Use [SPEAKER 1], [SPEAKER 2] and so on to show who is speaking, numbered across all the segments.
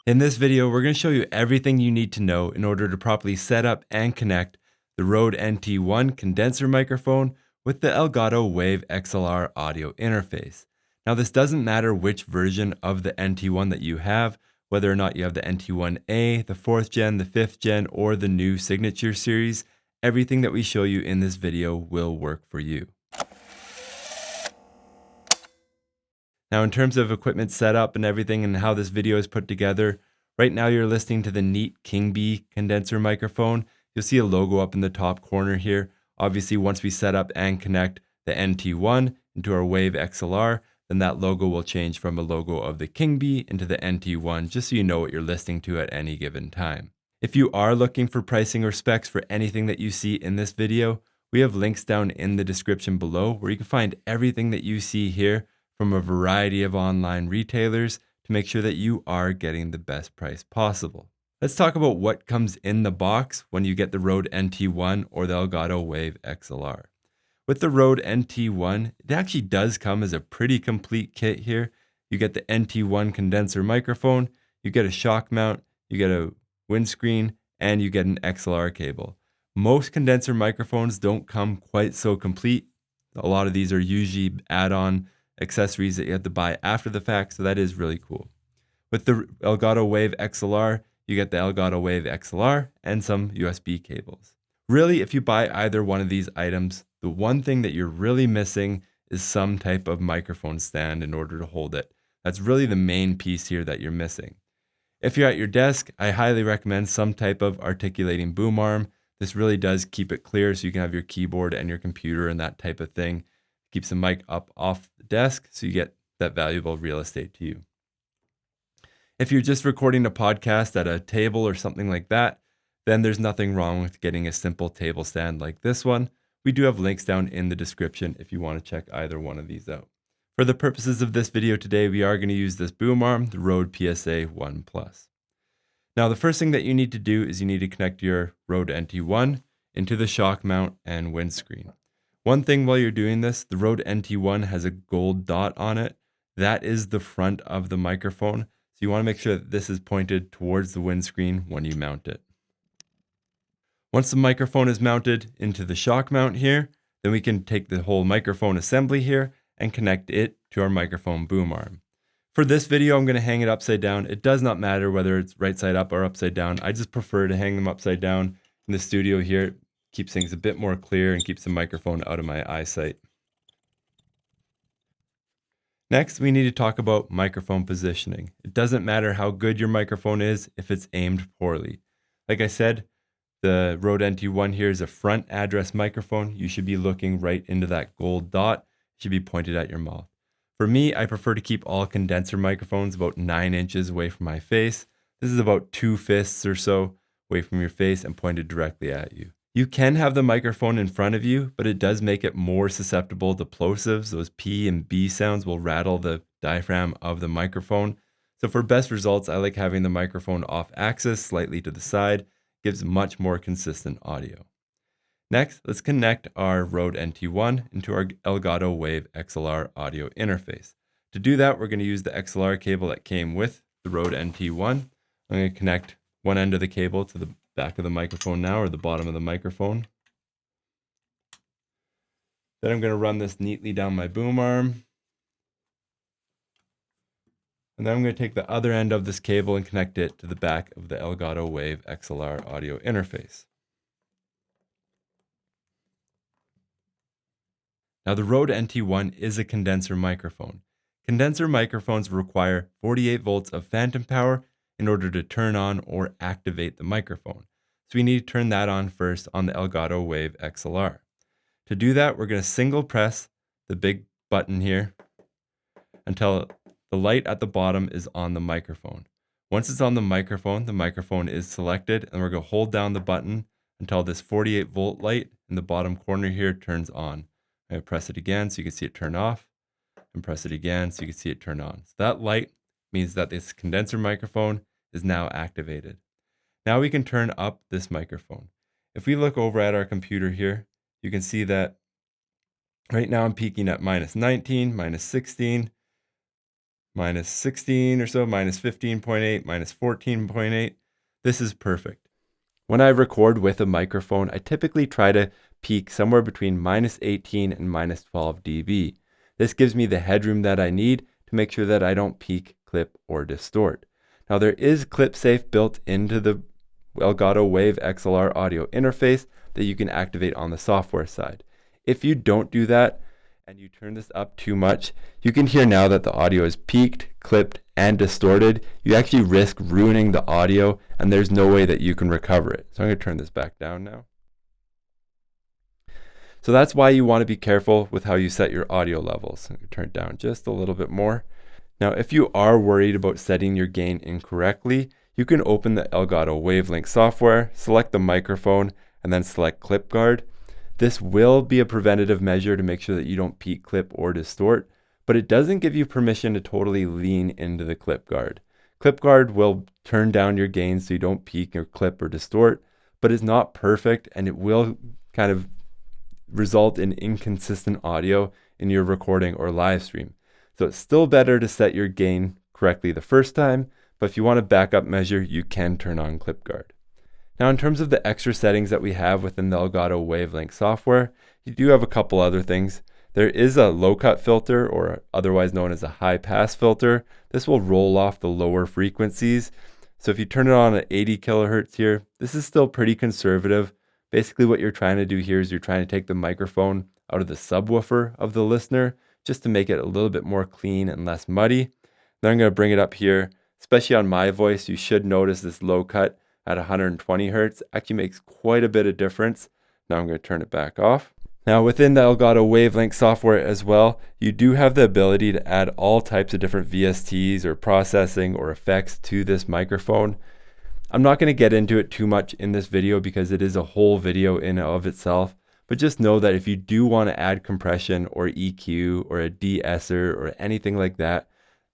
[SPEAKER 1] In this video, we're going to show you everything you need to know in order to properly set up and connect the Rode NT1 condenser microphone with the Elgato Wave XLR audio interface. Now, this doesn't matter which version of the NT1 that you have, whether or not you have the NT1A, the 4th gen, the 5th gen, or the new Signature series. Everything that we show you in this video will work for you. Now, in terms of equipment setup and everything and how this video is put together, right now you're listening to the Neat King Bee condenser microphone. You'll see a logo up in the top corner here. Obviously, once we set up and connect the NT1 into our Wave XLR, then that logo will change from a logo of the King Bee into the NT1, just so you know what you're listening to at any given time. If you are looking for pricing or specs for anything that you see in this video, we have links down in the description below where you can find everything that you see here from a variety of online retailers to make sure that you are getting the best price possible. Let's talk about what comes in the box when you get the Rode NT1 or the Elgato Wave XLR. With the Rode NT1, it actually does come as a pretty complete kit here. You get the NT1 condenser microphone, you get a shock mount, you get a windscreen, and you get an XLR cable. Most condenser microphones don't come quite so complete. A lot of these are usually add-on accessories that you have to buy after the fact, so that is really cool. With the Elgato Wave XLR, you get the Elgato Wave XLR and some USB cables. Really, if you buy either one of these items, the one thing that you're really missing is some type of microphone stand in order to hold it. That's really the main piece here that you're missing. If you're at your desk, I highly recommend some type of articulating boom arm. This really does keep it clear so you can have your keyboard and your computer and that type of thing. Keeps the mic up off the desk so you get that valuable real estate to you. If you're just recording a podcast at a table or something like that, then there's nothing wrong with getting a simple table stand like this one. We do have links down in the description if you want to check either one of these out. For the purposes of this video today, we are going to use this boom arm, the Rode PSA 1 Plus. Now, the first thing that you need to do is you need to connect your Rode NT1 into the shock mount and windscreen. One thing while you're doing this, the Rode NT1 has a gold dot on it. That is the front of the microphone. So you want to make sure that this is pointed towards the windscreen when you mount it. Once the microphone is mounted into the shock mount here, then we can take the whole microphone assembly here and connect it to our microphone boom arm. For this video, I'm going to hang it upside down. It does not matter whether it's right side up or upside down. I just prefer to hang them upside down in the studio here. Keeps things a bit more clear and keeps the microphone out of my eyesight. Next, we need to talk about microphone positioning. It doesn't matter how good your microphone is if it's aimed poorly. Like I said, the Rode NT1 here is a front address microphone. You should be looking right into that gold dot. It should be pointed at your mouth. For me, I prefer to keep all condenser microphones about 9 inches away from my face. This is about 2 fists or so away from your face and pointed directly at you. You can have the microphone in front of you, but it does make it more susceptible to plosives. Those P and B sounds will rattle the diaphragm of the microphone. So for best results, I like having the microphone off axis, slightly to the side. Gives much more consistent audio. Next, let's connect our Rode NT1 into our Elgato Wave XLR audio interface. To do that, we're going to use the XLR cable that came with the Rode NT1. I'm going to connect one end of the cable to the back of the microphone now, or the bottom of the microphone. Then I'm going to run this neatly down my boom arm. And then I'm going to take the other end of this cable and connect it to the back of the Elgato Wave XLR audio interface. Now, the Rode NT1 is a condenser microphone. Condenser microphones require 48 volts of phantom power in order to turn on or activate the microphone. So we need to turn that on first on the Elgato Wave XLR. To do that, we're going to single press the big button here until the light at the bottom is on the microphone. Once it's on the microphone is selected, and we're going to hold down the button until this 48 volt light in the bottom corner here turns on. I'm going to press it again so you can see it turn off, and press it again so you can see it turn on. So that light means that this condenser microphone is now activated. Now we can turn up this microphone. If we look over at our computer here, you can see that right now I'm peaking at -19, -16. minus 16 or so, minus 15.8, minus 14.8. This is perfect. When I record with a microphone, I typically try to peak somewhere between minus 18 and minus 12 dB. This gives me the headroom that I need to make sure that I don't peak, clip, or distort. Now there is ClipSafe built into the Elgato Wave XLR audio interface that you can activate on the software side. If you don't do that and you turn this up too much, you can hear now that the audio is peaked, clipped, and distorted. You actually risk ruining the audio, and there's no way that you can recover it. So I'm going to turn this back down now. So that's why you want to be careful with how you set your audio levels. I'm going to turn it down just a little bit more. Now, if you are worried about setting your gain incorrectly, you can open the Elgato Wavelink software, select the microphone, and then select ClipGuard. This will be a preventative measure to make sure that you don't peak, clip, or distort, but it doesn't give you permission to totally lean into the ClipGuard. ClipGuard will turn down your gain so you don't peak or clip or distort, but it's not perfect, and it will kind of result in inconsistent audio in your recording or live stream. So it's still better to set your gain correctly the first time, but if you want a backup measure, you can turn on ClipGuard. Now, in terms of the extra settings that we have within the Elgato Wavelink software, you do have a couple other things. There is a low cut filter, or otherwise known as a high pass filter. This will roll off the lower frequencies. So if you turn it on at 80 kilohertz here, this is still pretty conservative. Basically what you're trying to do here is you're trying to take the microphone out of the subwoofer of the listener just to make it a little bit more clean and less muddy. Then I'm going to bring it up here, especially on my voice. You should notice this low cut at 120 hertz actually makes quite a bit of difference. Now I'm going to turn it back off. Now within the Elgato Wavelink software as well, you do have the ability to add all types of different VSTs or processing or effects to this microphone. I'm not going to get into it too much in this video because it is a whole video in and of itself, but just know that if you do want to add compression or EQ or a de-esser or anything like that,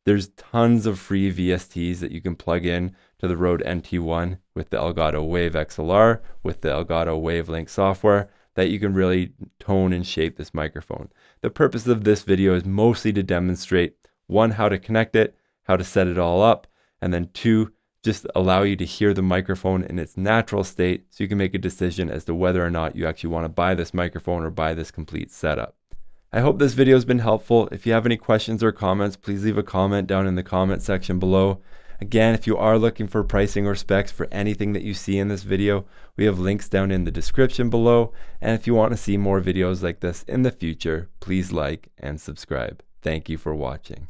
[SPEAKER 1] there's tons of free VSTs that you can plug in to the Rode NT1 with the Elgato Wave XLR, with the Elgato Wavelink software, that you can really tone and shape this microphone. The purpose of this video is mostly to demonstrate, one, how to connect it, how to set it all up, and then two, just allow you to hear the microphone in its natural state so you can make a decision as to whether or not you actually want to buy this microphone or buy this complete setup. I hope this video has been helpful. If you have any questions or comments, please leave a comment down in the comment section below. Again, if you are looking for pricing or specs for anything that you see in this video, we have links down in the description below. And if you want to see more videos like this in the future, please like and subscribe. Thank you for watching.